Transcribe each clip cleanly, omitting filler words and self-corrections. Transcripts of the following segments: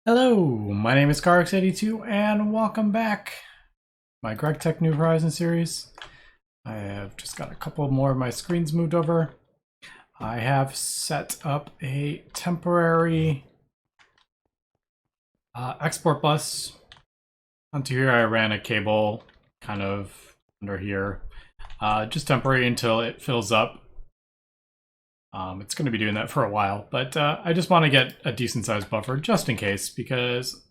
Hello, my name is Carx82 and welcome back to my Gregtech New Horizons series. I have just got a couple more of my screens moved over. I have set up a temporary export bus. Onto here I ran a cable kind of under here, just temporary until it fills up. It's going to be doing that for a while, but I just want to get a decent sized buffer just in case, because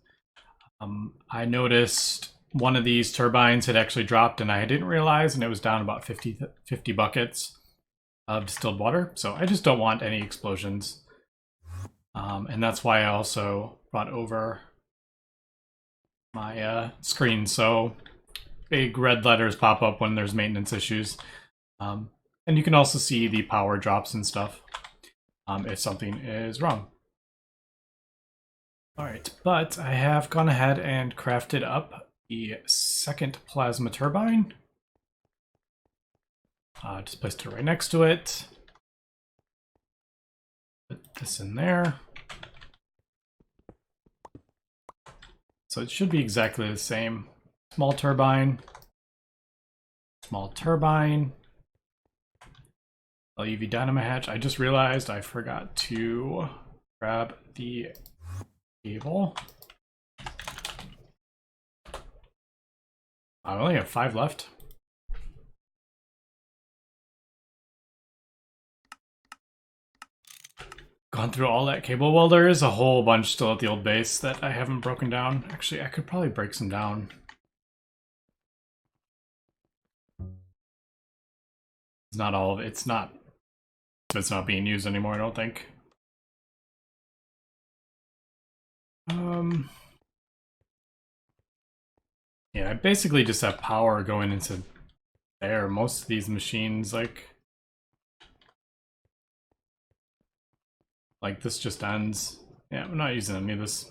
I noticed one of these turbines had actually dropped and I didn't realize, and it was down about 50 buckets of distilled water. So I just don't want any explosions. And that's why I also brought over my screen, so big red letters pop up when there's maintenance issues. And you can also see the power drops and stuff if something is wrong. Alright, but I have gone ahead and crafted up the second plasma turbine. Just placed it right next to it. Put this in there. So it should be exactly the same. Small turbine. Small turbine. LUV dynamo hatch. I just realized I forgot to grab the cable. I only have 5 left. Gone through all that cable. Well, there is a whole bunch still at the old base that I haven't broken down. Actually, I could probably break some down. It's not all of it. It's not being used anymore, I don't think. Yeah, I basically just have power going into there. Most of these machines, like this just ends. Yeah, I'm not using any of this.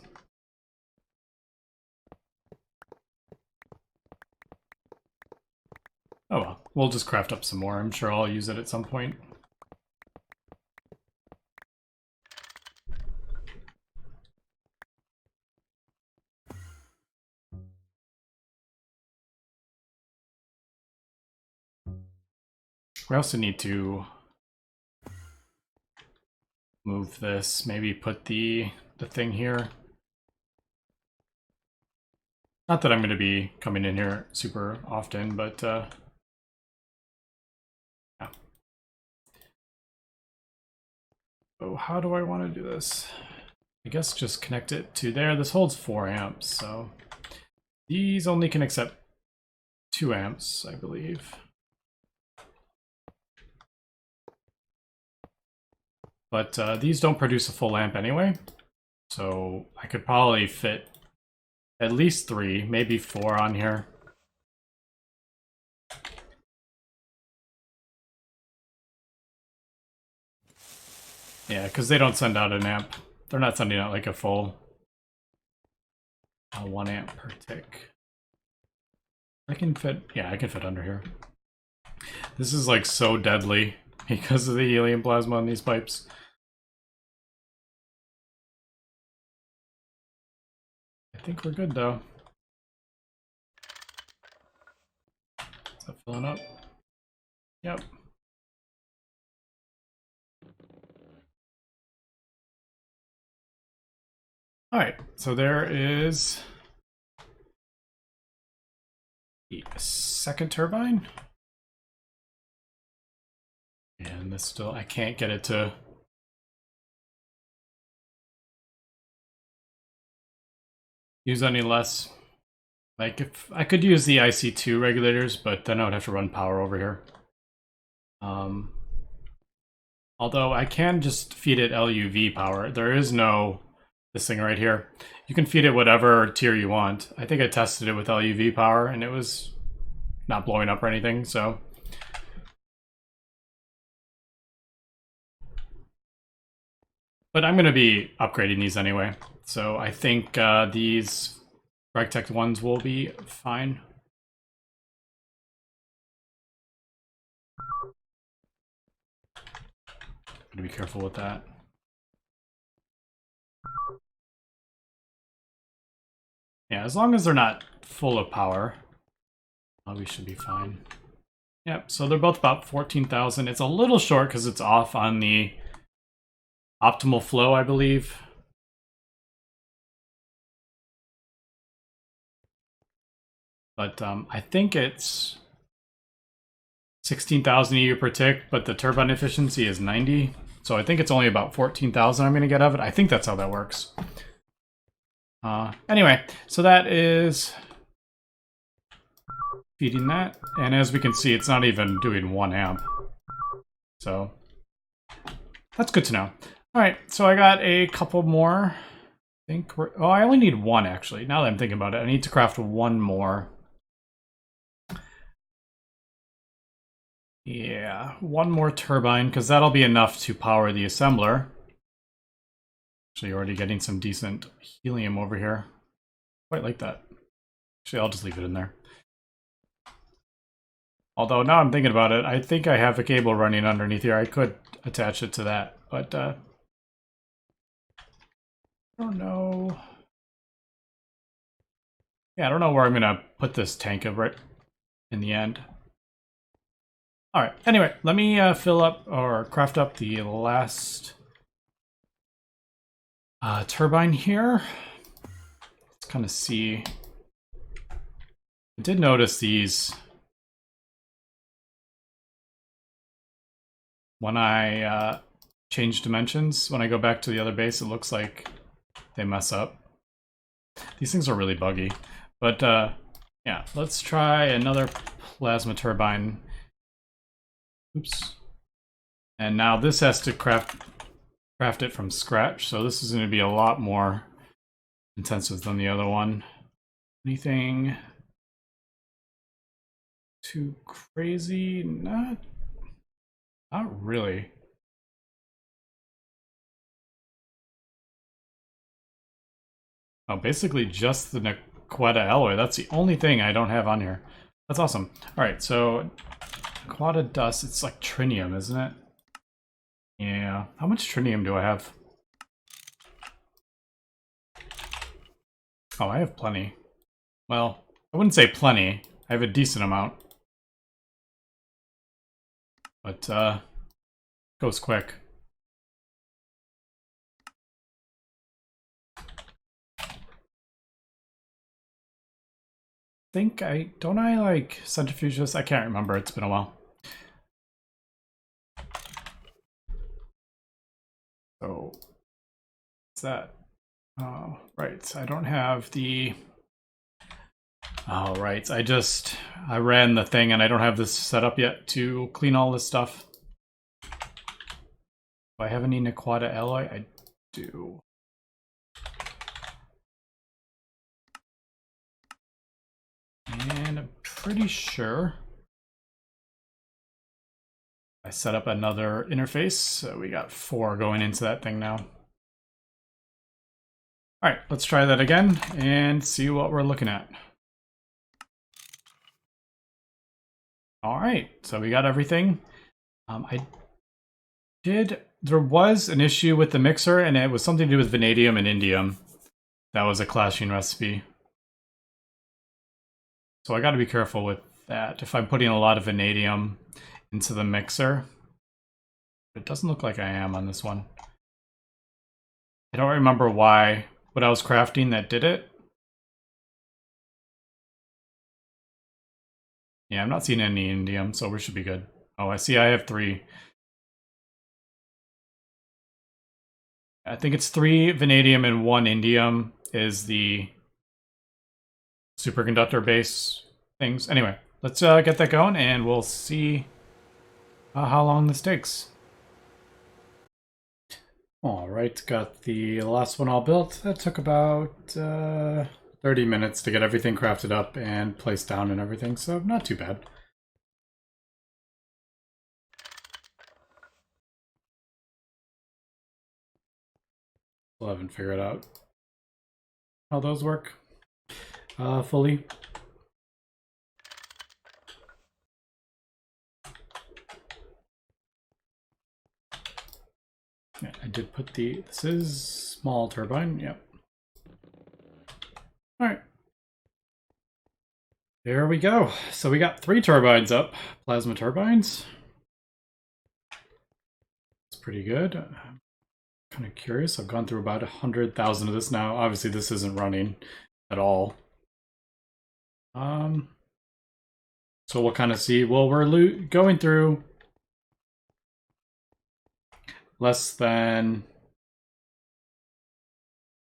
Oh well, we'll just craft up some more. I'm sure I'll use it at some point. We also need to move this, maybe put the thing here. Not that I'm going to be coming in here super often, but yeah. Oh, how do I want to do this? I guess just connect it to there. This holds 4 amps, so these only can accept 2 amps, I believe. But these don't produce a full amp anyway, so I could probably fit at least 3, maybe 4 on here. Yeah, because they don't send out an amp. They're not sending out like a full 1 amp per tick. I can fit, yeah, I can fit under here. This is like so deadly because of the helium plasma on these pipes. I think we're good though. Is that filling up? Yep. Alright, so there is the second turbine. And this still, I can't get it to use any less. Like, if I could use the IC2 regulators, but then I would have to run power over here. Although I can just feed it LUV power. There is no this thing right here. You can feed it whatever tier you want. I think I tested it with LUV power and it was not blowing up or anything, so. But I'm going to be upgrading these anyway. So I think these Gregtech ones will be fine. Gotta be careful with that. Yeah, as long as they're not full of power, we should be fine. Yep, so they're both about 14,000. It's a little short because it's off on the optimal flow, I believe. But I think it's 16,000 EU per tick, but the turbine efficiency is 90. So I think it's only about 14,000 I'm going to get of it. I think that's how that works. Anyway, so that is feeding that. And as we can see, it's not even doing 1 amp. So that's good to know. All right, so I got a couple more. I only need 1 actually. Now that I'm thinking about it, I need to craft 1 more. Yeah, 1 more turbine, because that'll be enough to power the assembler. Actually, already getting some decent helium over here. Quite like that. Actually, I'll just leave it in there. Although, now I'm thinking about it, I think I have a cable running underneath here. I could attach it to that, but I don't know. Yeah, I don't know where I'm going to put this tank of right in the end. All right, anyway, let me fill up or craft up the last turbine here. Let's kind of see. I did notice these when I change dimensions. When I go back to the other base, it looks like they mess up. These things are really buggy. But yeah, let's try another plasma turbine. Oops. And now this has to craft it from scratch, so this is going to be a lot more intensive than the other one. Anything too crazy? Not really. Oh, basically just the Niquetta alloy. That's the only thing I don't have on here. That's awesome. All right, so Niquetta dust, it's like trinium, isn't it? Yeah. How much trinium do I have? Oh, I have plenty. Well, I wouldn't say plenty. I have a decent amount. But, goes quick. Don't I like centrifuge this? I can't remember, it's been a while. So, what's that? Oh, right, I don't have the... Oh, right, I ran the thing and I don't have this set up yet to clean all this stuff. Do I have any Niquetta alloy? I do. And I'm pretty sure I set up another interface, so we got 4 going into that thing now. All right, let's try that again and see what we're looking at. All right, so we got everything. There was an issue with the mixer, and it was something to do with vanadium and indium. That was a clashing recipe. So I got to be careful with that. If I'm putting a lot of vanadium into the mixer, it doesn't look like I am on this one. I don't remember what I was crafting that did it. Yeah, I'm not seeing any indium, so we should be good. Oh, I see I have 3. I think it's 3 vanadium and 1 indium is the superconductor base things. Anyway, let's get that going and we'll see how long this takes. All right, got the last one all built. That took about 30 minutes to get everything crafted up and placed down and everything, so not too bad. Still haven't figured out how those work fully. Yeah, I did put this is small turbine, yep. All right, There we go. So we got 3 turbines up, plasma turbines. It's pretty good. I'm kind of curious. I've gone through about 100,000 of this now. Obviously, this isn't running at all. So we'll kind of see. Well, we're going through less than.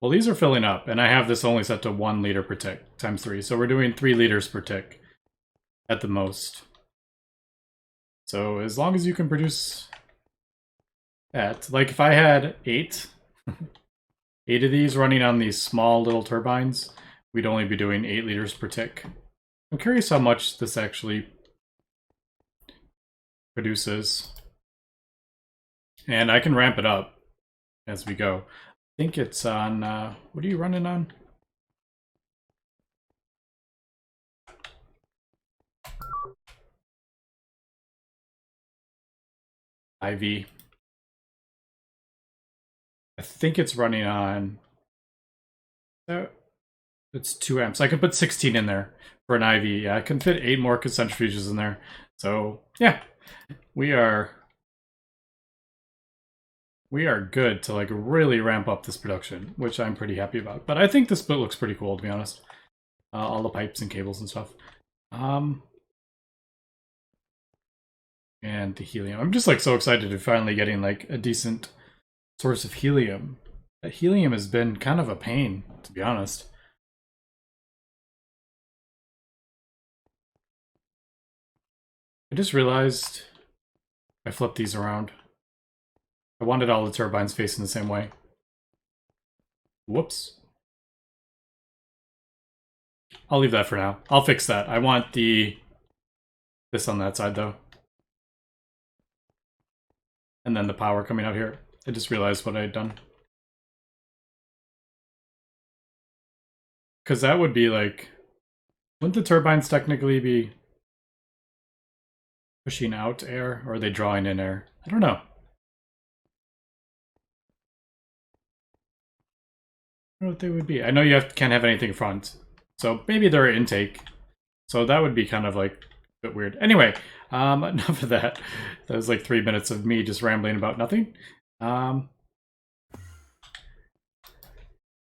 Well, these are filling up, and I have this only set to 1 liter per tick times 3. So we're doing 3 liters per tick at the most. So as long as you can produce that, like if I had 8, 8 of these running on these small little turbines, we'd only be doing 8 liters per tick. I'm curious how much this actually produces. And I can ramp it up as we go. I think it's on, what are you running on? IV. I think it's running on, it's 2 amps. I could put 16 in there for an IV. Yeah, I can fit 8 more centrifuges in there. So yeah, we are good to like really ramp up this production, which I'm pretty happy about. But I think this boat looks pretty cool, to be honest. All the pipes and cables and stuff. And the helium. I'm just like so excited to finally getting like a decent source of helium. That helium has been kind of a pain, to be honest. I just realized I flipped these around. I wanted all the turbines facing the same way. Whoops. I'll leave that for now. I'll fix that. I want this on that side though. And then the power coming out here. I just realized what I had done. Because that would be like... Wouldn't the turbines technically be pushing out air? Or are they drawing in air? I don't know. I don't know what they would be. I know you can't have anything front. So maybe they're intake. So that would be kind of like a bit weird. Anyway, enough of that. That was like 3 minutes of me just rambling about nothing.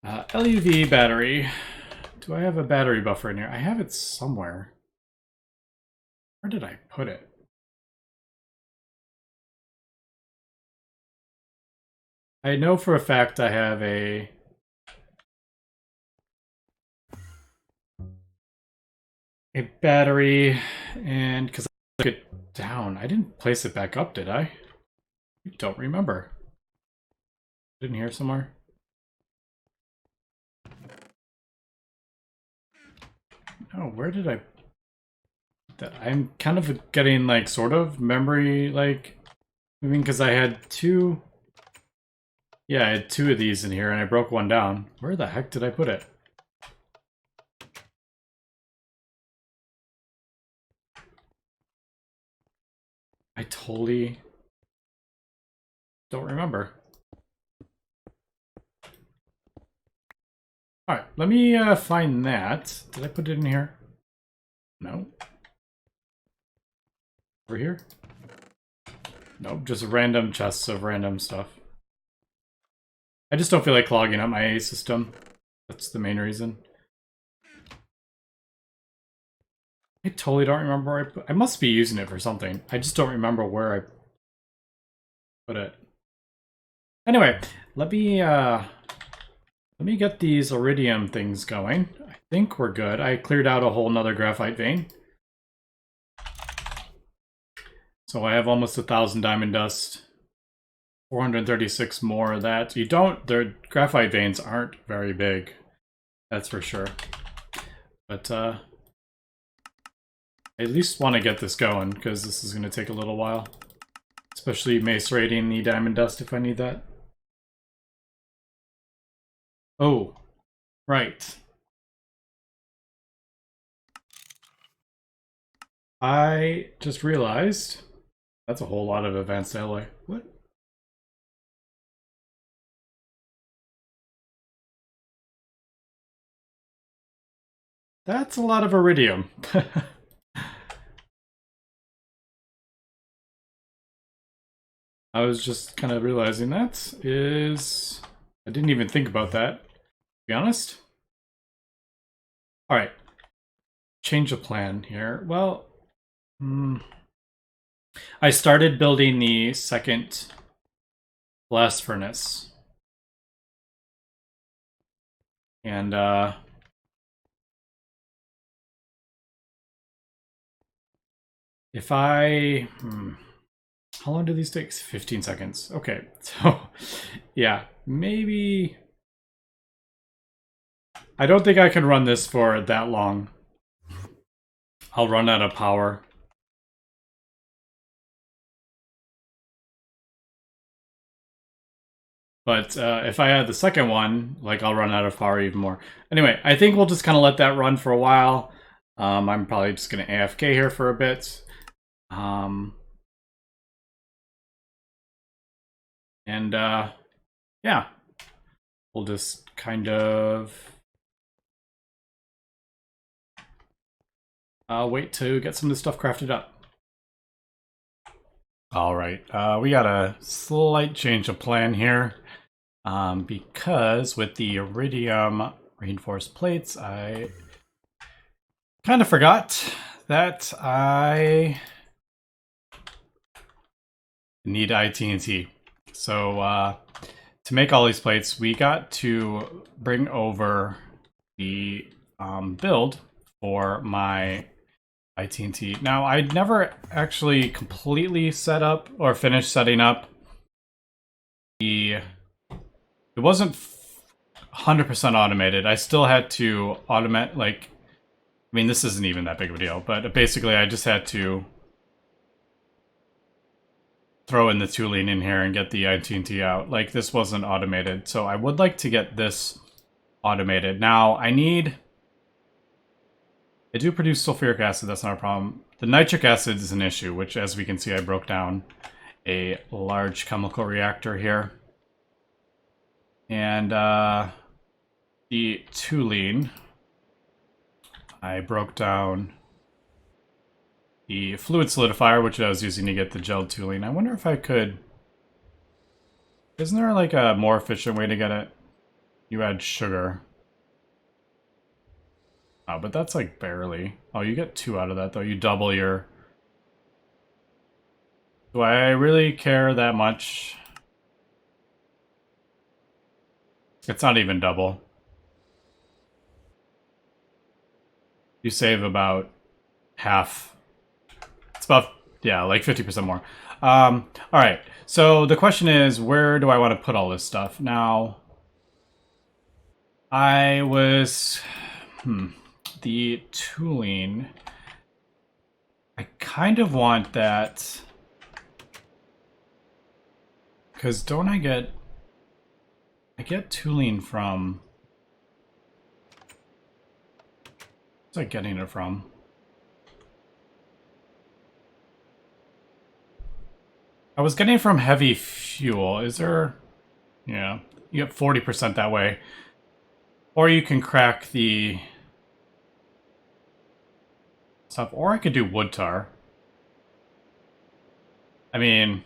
LUV battery. Do I have a battery buffer in here? I have it somewhere. Where did I put it? I know for a fact I have a battery, and because I took it down, I didn't place it back up, did I? I don't remember. In here somewhere. Oh, where did I put that? I'm kind of getting like sort of memory like moving because I had 2. Yeah, I had 2 of these in here and I broke one down. Where the heck did I put it? I totally don't remember. Alright, let me find that. Did I put it in here? No. Over here? Nope, just random chests of random stuff. I just don't feel like clogging up my A system. That's the main reason. I totally don't remember where I put... I must be using it for something. I just don't remember where I put it. Anyway, let me get these iridium things going. I think we're good. I cleared out a whole nother graphite vein. So I have almost 1,000 diamond dust. 436 more of that. Their graphite veins aren't very big. That's for sure. But I at least want to get this going because this is going to take a little while. Especially macerating the diamond dust if I need that. Oh, right. I just realized that's a whole lot of advanced alloy. What? That's a lot of iridium. I was just kind of realizing that is... I didn't even think about that, to be honest. All right. Change of plan here. Well, I started building the second blast furnace. And, if I... how long do these take? 15 seconds. Okay, so, yeah, maybe... I don't think I can run this for that long. I'll run out of power. But if I add the second one, like, I'll run out of power even more. Anyway, I think we'll just kind of let that run for a while. I'm probably just going to AFK here for a bit. Yeah, we'll just kind of wait to get some of this stuff crafted up. All right, we got a slight change of plan here. Because with the iridium reinforced plates, I kind of forgot that I need TNT. So to make all these plates, we got to bring over the build for my TNT. Now, I'd never actually completely set up or finished setting up the... It wasn't 100% automated. I still had to automate, like... I mean, this isn't even that big of a deal, but basically I just had to throw in the tooling in here and get the TNT out. Like, this wasn't automated, so I would like to get this automated. Now, I do produce sulfuric acid, that's not a problem. The nitric acid is an issue, which, as we can see, I broke down a large chemical reactor here. And the tooling, I broke down the fluid solidifier, which I was using to get the gel tooling. I wonder if I could... Isn't there like a more efficient way to get it? You add sugar. Oh, but that's like barely. Oh, you get 2 out of that though. You double your... Do I really care that much? It's not even double. You save about half. It's about, yeah, like 50% more. All right, so the question is, where do I want to put all this stuff? Now, I was... the tooling... I kind of want that... Because don't I get... I get tooling from... What's I getting it from? I was getting it from heavy fuel. Is there... Yeah, you get 40% that way. Or you can crack the... stuff. Or I could do wood tar. I mean...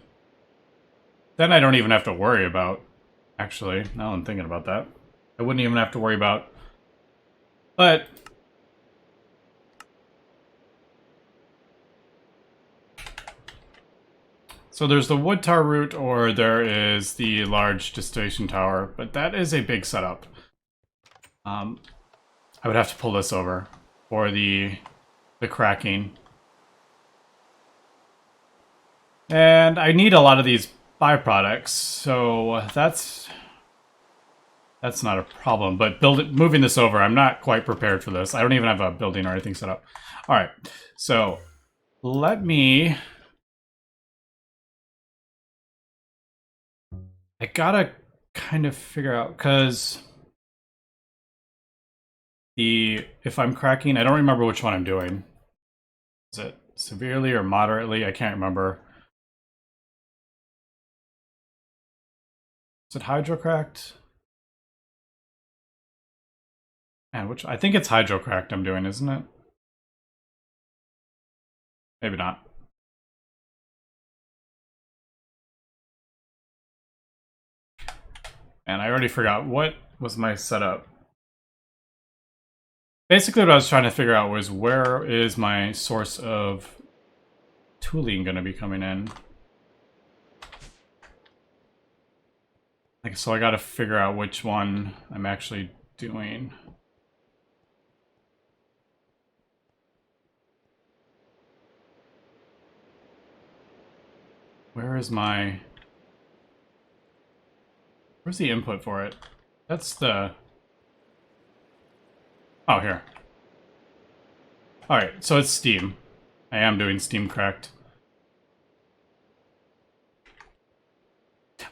Then I don't even have to worry about... Actually, now I'm thinking about that. I wouldn't even have to worry about... But... So there's the wood tar route, or there is the large distillation tower, but that is a big setup. I would have to pull this over for the cracking. And I need a lot of these byproducts, so that's not a problem. But moving this over, I'm not quite prepared for this. I don't even have a building or anything set up. All right, so let me... I gotta kind of figure out, because if I'm cracking, I don't remember which one I'm doing. Is it severely or moderately? I can't remember. Is it hydrocracked? And which I think it's hydrocracked I'm doing, isn't it? Maybe not. And I already forgot what was my setup. Basically what I was trying to figure out was where is my source of tooling going to be coming in. Like, so I got to figure out which one I'm actually doing. Where's the input for it? That's the... Oh, here. Alright, so it's steam. I am doing steam cracked.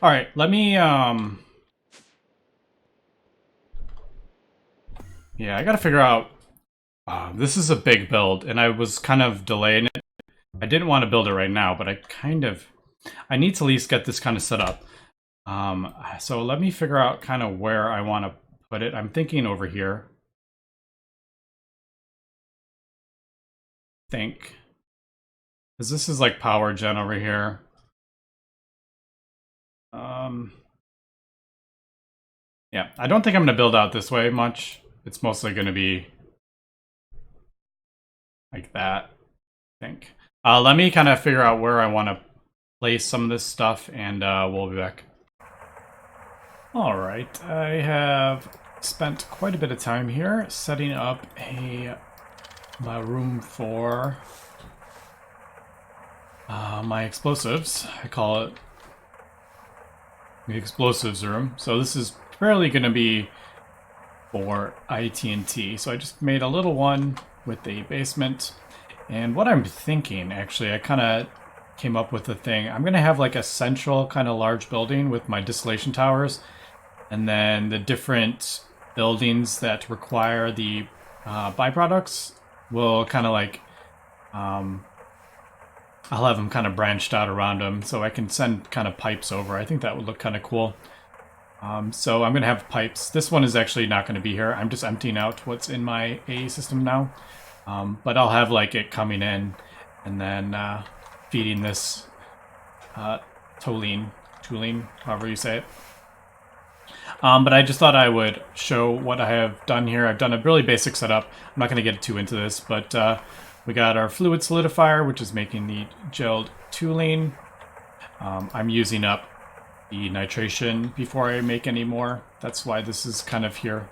Alright, let me, yeah, I gotta figure out... this is a big build, and I was kind of delaying it. I didn't want to build it right now, but I need to at least get this kind of set up. So let me figure out kind of where I want to put it. I'm thinking over here. Because this is like power gen over here. Yeah, I don't think I'm going to build out this way much. It's mostly going to be like that, I think. Let me kind of figure out where I want to place some of this stuff, and we'll be back. Alright, I have spent quite a bit of time here setting up my room for my explosives. I call it the explosives room. So this is primarily going to be for TNT. So I just made a little one with a basement. And what I'm thinking, actually, I kind of came up with a thing. I'm going to have like a central kind of large building with my distillation towers. And then the different buildings that require the byproducts will kind of like... I'll have them kind of branched out around them so I can send kind of pipes over. I think that would look kind of cool. So I'm going to have pipes. This one is actually not going to be here. I'm just emptying out what's in my A system now. But I'll have like it coming in and then feeding this tooling, however you say it. But I just thought I would show what I have done here. I've done a really basic setup. I'm not going to get too into this, but we got our fluid solidifier, which is making the gelled tooling. I'm using up the nitration before I make any more. That's why this is kind of here.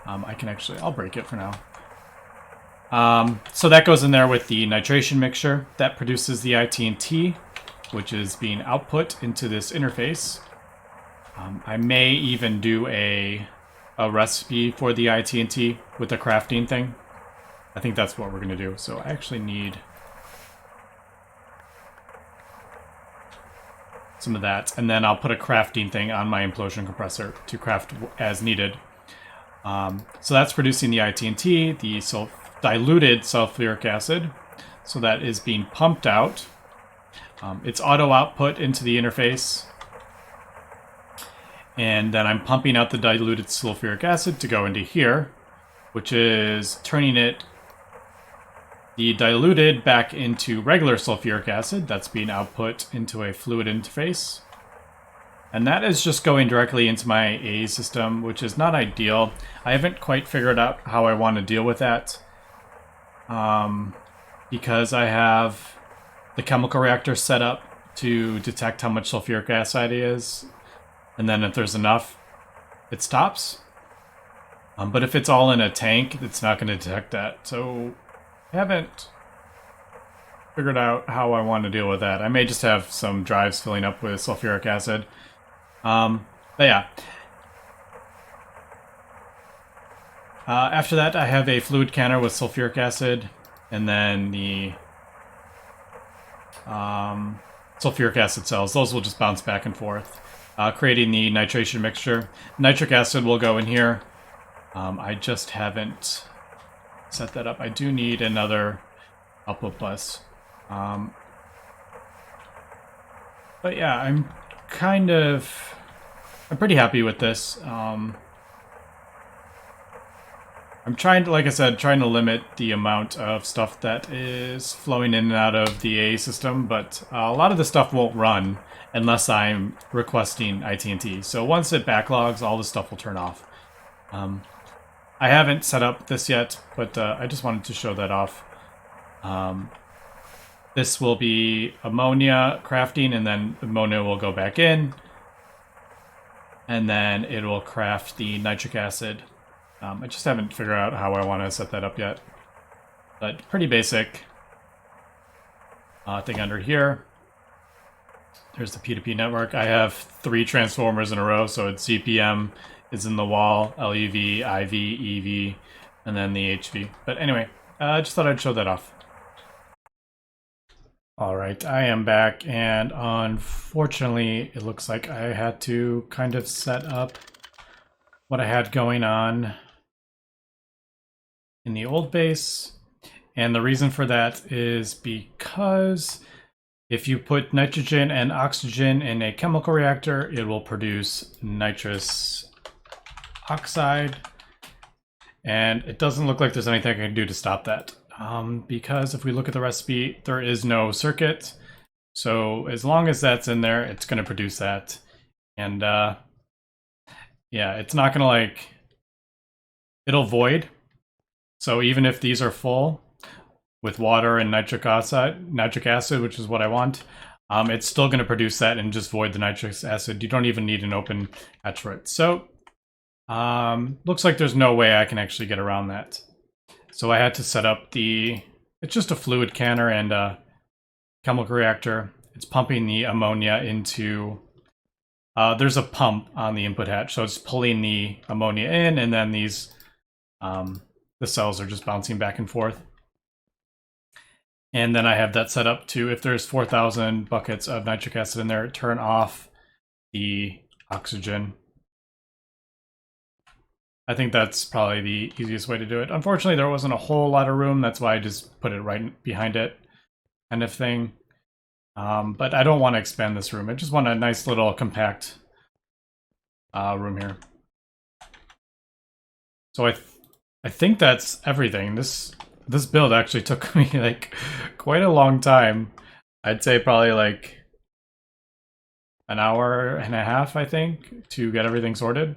I'll break it for now. So that goes in there with the nitration mixture. That produces the TNT, which is being output into this interface. I may even do a recipe for the TNT with the crafting thing. I think that's what we're going to do. So I actually need some of that. And then I'll put a crafting thing on my implosion compressor to craft as needed. So that's producing the TNT, the diluted sulfuric acid. So that is being pumped out. It's auto output into the interface. And then I'm pumping out the diluted sulfuric acid to go into here, which is turning the diluted back into regular sulfuric acid. That's being output into a fluid interface. And that is just going directly into my A system, which is not ideal. I haven't quite figured out how I want to deal with that. Because I have the chemical reactor set up to detect how much sulfuric acid is. And then if there's enough, it stops. But if it's all in a tank, it's not going to detect that. So I haven't figured out how I want to deal with that. I may just have some drives filling up with sulfuric acid. But yeah. After that, I have a fluid canner with sulfuric acid. And then the sulfuric acid cells. Those will just bounce back and forth. Creating the nitration mixture. Nitric acid will go in here. I just haven't set that up. I do need another output bus. But yeah, I'm pretty happy with this. I'm trying to, like I said, trying to limit the amount of stuff that is flowing in and out of the AA system, but a lot of the stuff won't run unless I'm requesting ITNT. So once it backlogs, all the stuff will turn off. I haven't set up this yet, but I just wanted to show that off. This will be ammonia crafting, and then ammonia will go back in, and then it will craft the nitric acid. I just haven't figured out how I want to set that up yet, but pretty basic thing under here. There's the P2P network. I have 3 transformers in a row, so it's CPM is in the wall, LUV, IV, EV, and then the HV. But anyway, I just thought I'd show that off. Alright, I am back, and unfortunately, it looks like I had to kind of set up what I had going on in the old base. And the reason for that is because if you put nitrogen and oxygen in a chemical reactor, it will produce nitrous oxide. And it doesn't look like there's anything I can do to stop that. Because if we look at the recipe, there is no circuit. So as long as that's in there, it's going to produce that. And yeah, it's not going to like, it'll void. So even if these are full with water and nitric acid, which is what I want, it's still going to produce that and just void the nitric acid. You don't even need an open hatch for it. So looks like there's no way I can actually get around that. So I had to set up it's just a fluid canner and a chemical reactor. It's pumping the ammonia into, there's a pump on the input hatch. So it's pulling the ammonia in, and then these, the cells are just bouncing back and forth. And then I have that set up to, if there's 4,000 buckets of nitric acid in there, turn off the oxygen. I think that's probably the easiest way to do it. Unfortunately, there wasn't a whole lot of room. That's why I just put it right behind it, kind of thing. But I don't want to expand this room. I just want a nice little compact room here. So I think that's everything. This build actually took me like quite a long time. I'd say probably like an hour and a half, I think, to get everything sorted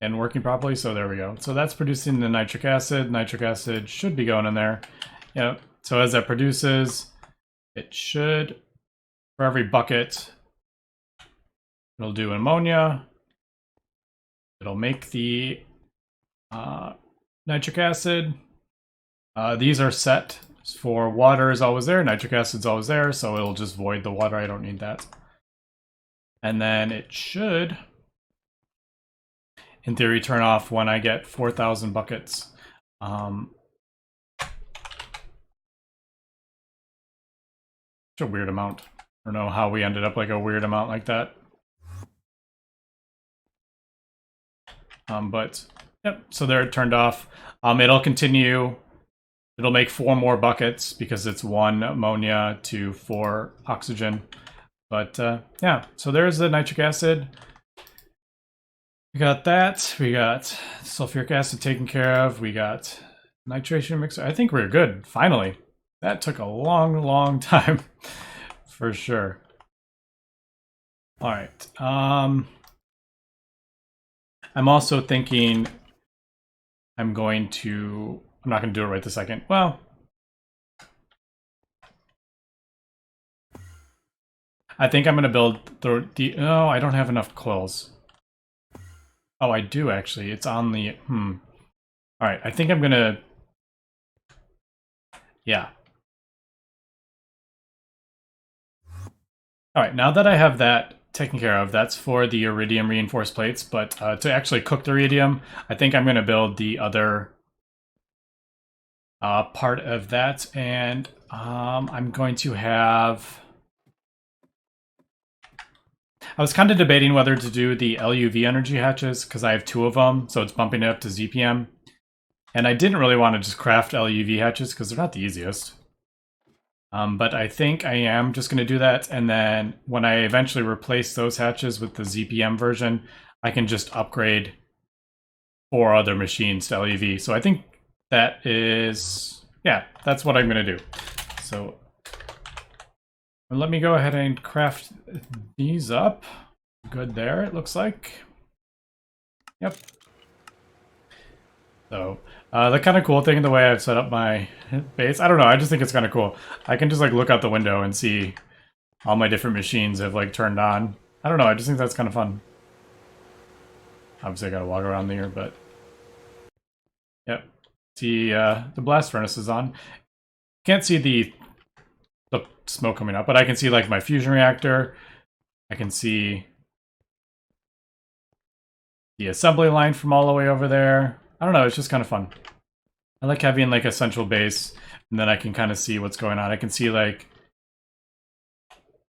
and working properly. So there we go. So that's producing the nitric acid. Nitric acid should be going in there. Yeah. So as that produces, it should, for every bucket, it'll do ammonia. It'll make the nitric acid. These are set for water is always there, nitric acid's always there, so it'll just void the water. I don't need that. And then it should, in theory, turn off when I get 4,000 buckets. It's a weird amount. I don't know how we ended up like a weird amount like that. But yep, so there it turned off. It'll continue. It'll make 4 more buckets because it's 1 ammonia to 4 oxygen. But yeah, so there's the nitric acid. We got that. We got sulfuric acid taken care of. We got nitration mixer. I think we're good, finally. That took a long, long time, for sure. All right. I'm also thinking I'm not going to do it right this second. Well, I think I'm going to build oh, I don't have enough coils. Oh, I do actually. It's on the, All right, I think I'm going to, yeah. All right, now that I have that taken care of, that's for the iridium reinforced plates, but to actually cook the iridium, I think I'm going to build the other part of that, and I'm going to have, I was kind of debating whether to do the LUV energy hatches, because I have 2 of them, so it's bumping it up to ZPM, and I didn't really want to just craft LUV hatches, because they're not the easiest. But I think I am just going to do that, and then when I eventually replace those hatches with the ZPM version, I can just upgrade 4 other machines to LEV. So I think that is, yeah, that's what I'm going to do. So let me go ahead and craft these up. Good there, it looks like. Yep. So the kind of cool thing, the way I've set up my base, I don't know, I just think it's kind of cool. I can just like look out the window and see all my different machines have like turned on. I don't know, I just think that's kind of fun. Obviously I gotta walk around here, but yep. See the blast furnace is on. Can't see the smoke coming up, but I can see like my fusion reactor. I can see the assembly line from all the way over there. I don't know, it's just kind of fun. I like having like a central base, and then I can kind of see what's going on. I can see like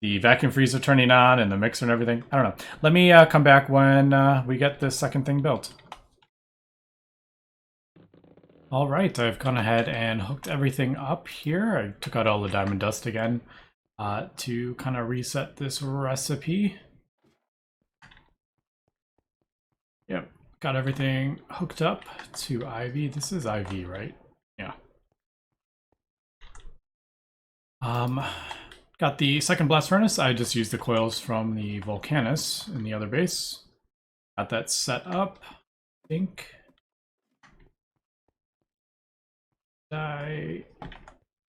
the vacuum freezer turning on and the mixer and everything. I don't know. Let me come back when we get this second thing built. All right, I've gone ahead and hooked everything up here. I took out all the diamond dust again to kind of reset this recipe. Yep, got everything hooked up to IV. This is IV, right? Yeah. Got the second blast furnace. I just used the coils from the Volcanus in the other base. Got that set up, I think.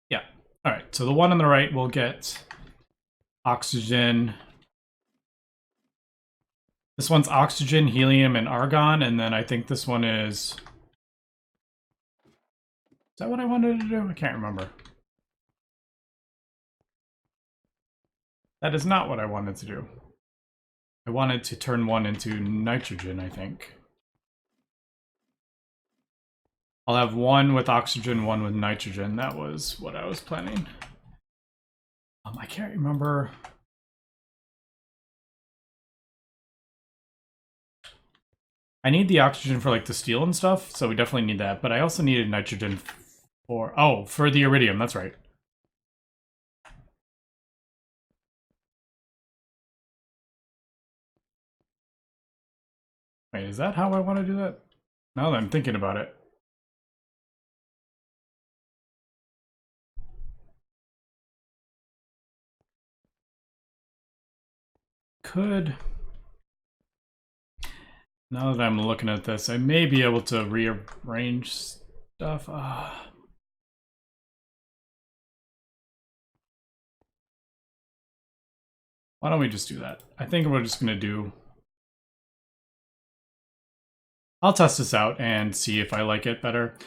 Yeah. All right, so the one on the right will get oxygen. This one's oxygen, helium, and argon, and then I think this one is that what I wanted to do? I can't remember. That is not what I wanted to do. I wanted to turn one into nitrogen, I think. I'll have one with oxygen, one with nitrogen. That was what I was planning. I can't remember. I need the oxygen for like the steel and stuff, so we definitely need that. But I also needed nitrogen for the iridium. That's right. Wait, is that how I want to do that? Now that I'm thinking about it. Could... Now that I'm looking at this, I may be able to rearrange stuff. Why don't we just do that? I think we're just going to do... I'll test this out and see if I like it better.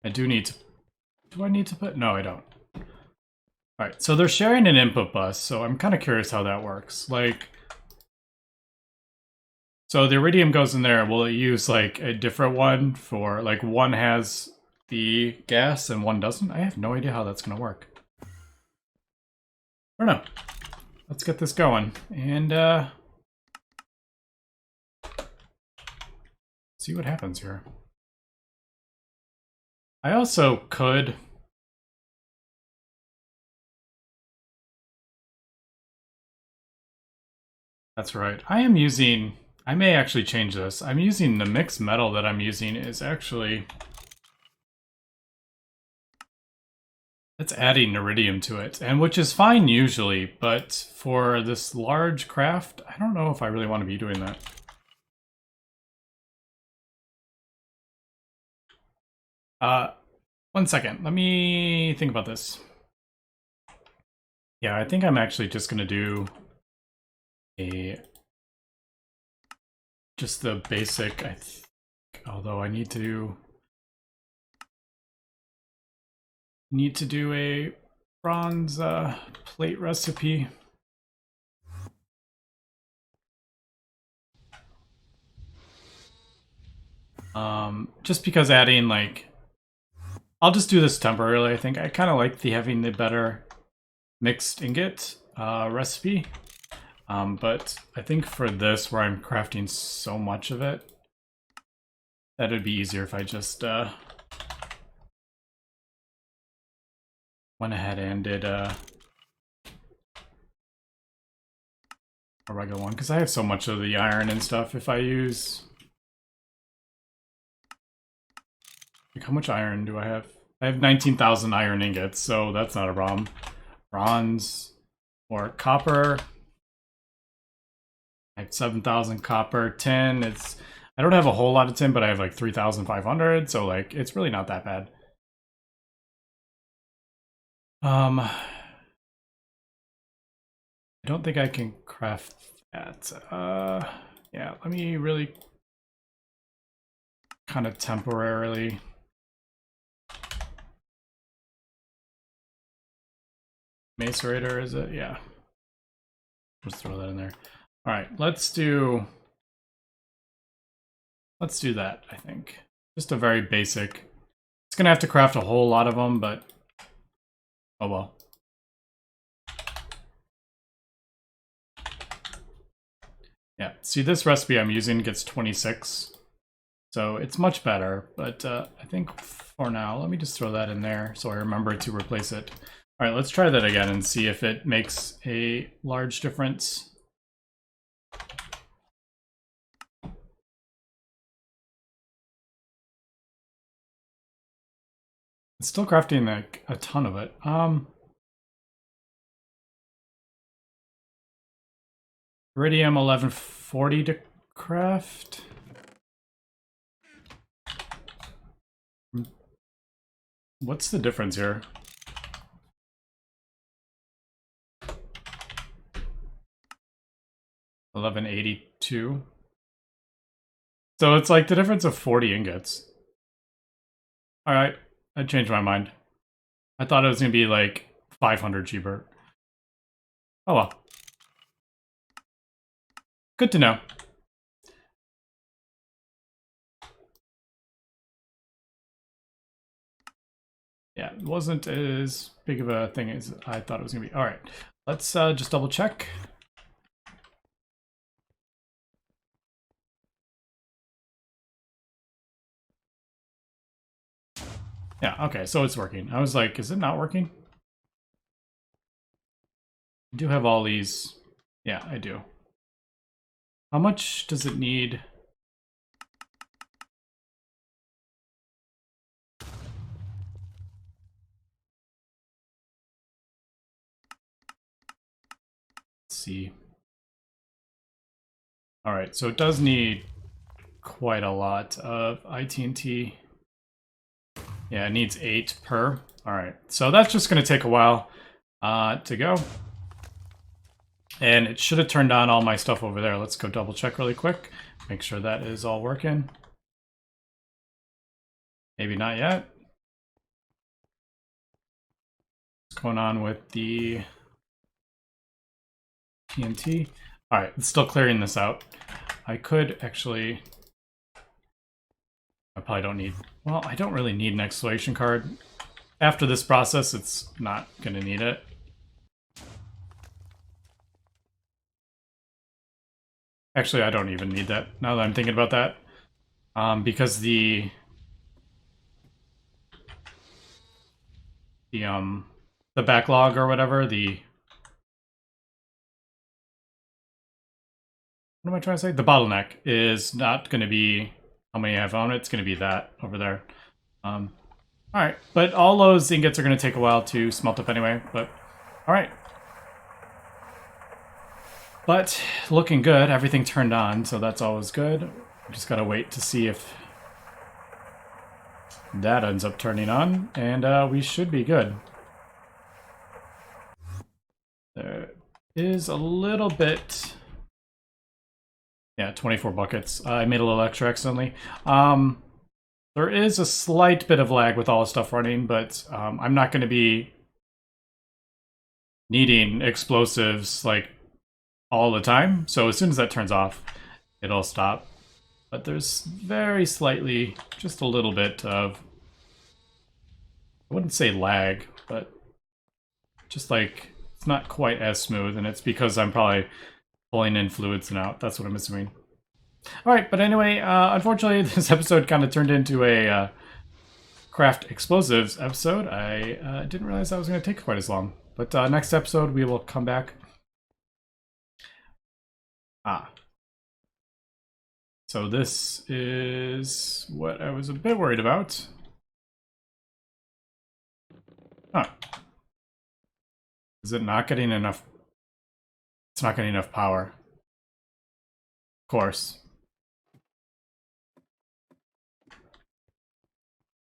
I do need to... Do I need to put... No, I don't. Alright, so they're sharing an input bus, so I'm kind of curious how that works. Like... So the iridium goes in there, will it use like a different one for... Like one has the gas and one doesn't? I have no idea how that's going to work. I don't know. Let's get this going and see what happens here. I also could... That's right. I may actually change this. I'm using the mixed metal that I'm using is actually... It's adding iridium to it, and which is fine usually, but for this large craft, I don't know if I really want to be doing that. One second, let me think about this. Yeah, I think I'm actually just gonna do just the basic, although I need to do a bronze plate recipe. Just because adding like, I'll just do this temporarily. I think I kind of like having the better mixed ingot recipe. But I think for this, where I'm crafting so much of it, that it'd be easier if I just went ahead and did a regular one, because I have so much of the iron and stuff. If I use... Like, how much iron do I have? I have 19,000 iron ingots, so that's not a problem. Bronze or copper. I have 7,000 copper. Tin, it's... I don't have a whole lot of tin, but I have like 3,500, so like, it's really not that bad. I don't think I can craft that. Yeah, let me really kind of temporarily... Macerator, is it? Yeah. Just throw that in there. All right, let's do that, I think. Just a very basic. It's gonna have to craft a whole lot of them, but oh well. Yeah, see, this recipe I'm using gets 26, so it's much better, but I think for now, let me just throw that in there so I remember to replace it. All right, let's try that again and see if it makes a large difference. It's still crafting like a ton of it. Iridium 1140 to craft. What's the difference here? $1182. So it's like the difference of 40 ingots. All right, I changed my mind. I thought it was gonna be like 500 cheaper. Oh well. Good to know. Yeah, it wasn't as big of a thing as I thought it was gonna be. All right, let's just double check. Yeah, okay, so it's working. I was like, is it not working? I do have all these. Yeah, I do. How much does it need? Let's see. All right, so it does need quite a lot of TNT. Yeah, it needs 8 per. All right, so that's just going to take a while to go. And it should have turned on all my stuff over there. Let's go double check really quick. Make sure that is all working. Maybe not yet. What's going on with the TNT? All right, it's still clearing this out. I could actually... I probably don't need... Well, I don't really need an exploration card. After this process, it's not going to need it. Actually, I don't even need that, now that I'm thinking about that. Because the backlog or whatever, the... What am I trying to say? The bottleneck is not going to be how many I have on it. It's going to be that over there. All right, but all those ingots are going to take a while to smelt up anyway. But all right. But looking good. Everything turned on, so that's always good. Just got to wait to see if that ends up turning on, and we should be good. There is a little bit... Yeah, 24 buckets. I made a little extra accidentally. There is a slight bit of lag with all the stuff running, but I'm not going to be needing explosives like all the time. So as soon as that turns off, it'll stop. But there's very slightly, just a little bit of, I wouldn't say lag, but just like it's not quite as smooth, and it's because I'm probably pulling in fluids and out. That's what I'm assuming. All right, but anyway, unfortunately, this episode kind of turned into a craft explosives episode. I didn't realize that was going to take quite as long. But next episode, we will come back Ah. So this is what I was a bit worried about. Huh. Is it not getting enough? It's not getting enough power. Of course.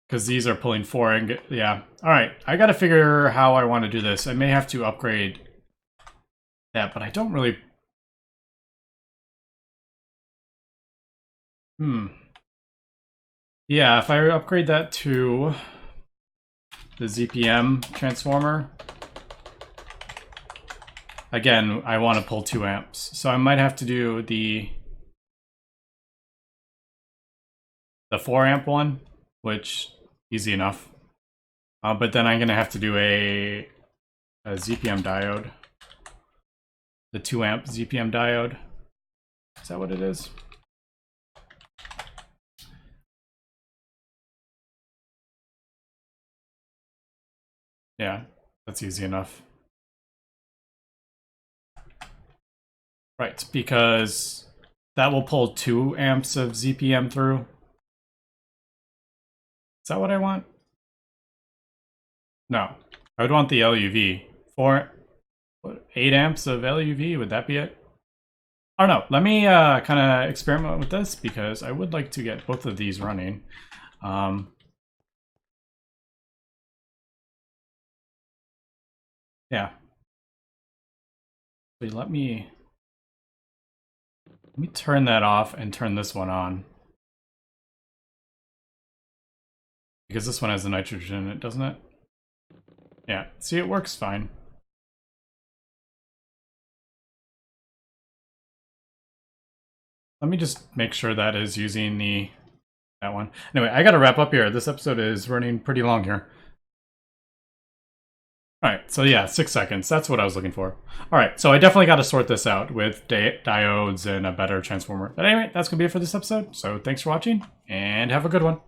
Because these are pulling 4 and yeah. Alright, I gotta figure how I want to do this. I may have to upgrade that, but I don't really... Yeah, if I upgrade that to the ZPM transformer, again, I want to pull 2 amps. So I might have to do the 4 amp one, which easy enough. But then I'm going to have to do a ZPM diode. The 2 amp ZPM diode. Is that what it is? Yeah, that's easy enough. Right, because that will pull 2 amps of ZPM through. Is that what I want? No, I would want the LUV. 8 amps of LUV, would that be it? I don't know. Let me kind of experiment with this because I would like to get both of these running. Yeah. Let me turn that off and turn this one on. Because this one has the nitrogen in it, doesn't it? Yeah, see, it works fine. Let me just make sure that is using that one. Anyway, I gotta wrap up here. This episode is running pretty long here. Alright, so yeah, 6 seconds. That's what I was looking for. Alright, so I definitely got to sort this out with diodes and a better transformer. But anyway, that's going to be it for this episode. So thanks for watching, and have a good one.